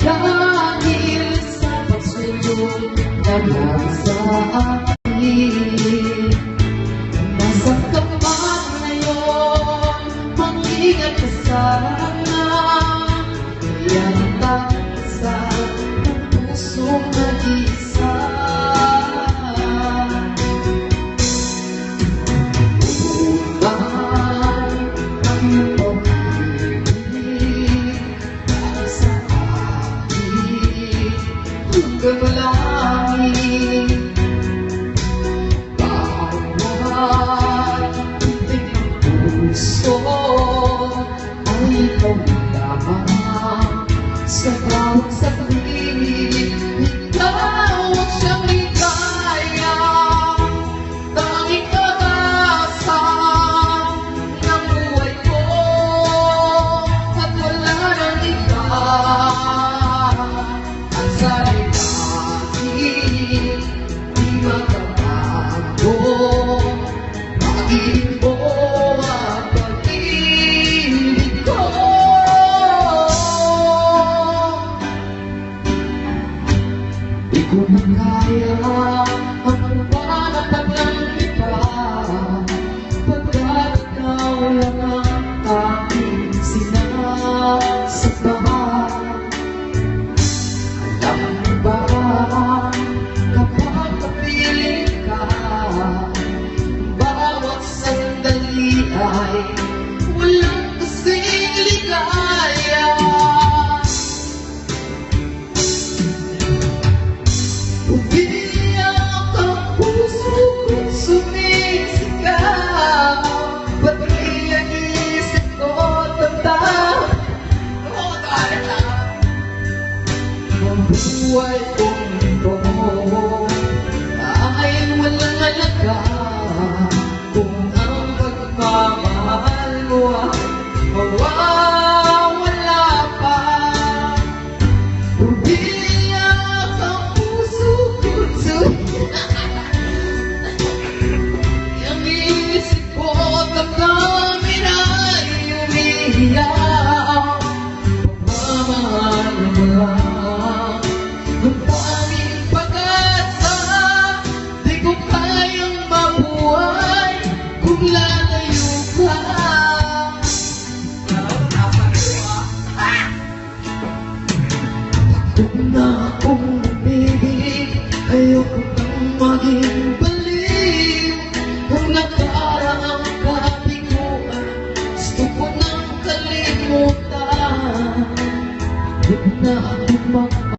Dahil sa pagsulong naman sa akin, nasa ka man ngayon, mag-ingat ka sana. Yan ang sa pusong nag-isa. Langit bawat titik ng puso ay ikaw lamang. Sa bawat saglit ikaw ang siyang ligaya, tanging pag-asa ng buhay ko, at wala nang iba ang sarili. Di magbabago, pag-ibig mo at pag-ibig ko. Di ko na kaya ang panatag ng iba, pagkat ikaw lang ang aking sinasamba. Alam mo ba, kapag kapiling ka, bawat sandali ay walang kasing ligaya. Umiyak ang puso ko'y sumisigaw, pati ang isip ko tanda. Ang buhay kong ito ay walang halaga kung ang pagmamahal mo ay mawawala pa. Umiyak ang puso ko'y ang isip ko damdamin ay umiiyak. Pagmamahal mo lang ang tanging pag-asa, di ko kayang mabuhay kung lalayo ka. Kung na akong umibig, ayoko nang maging baliw. Kung nakaraang kabiguan, gusto ko nang kalimutan. Huwag na akong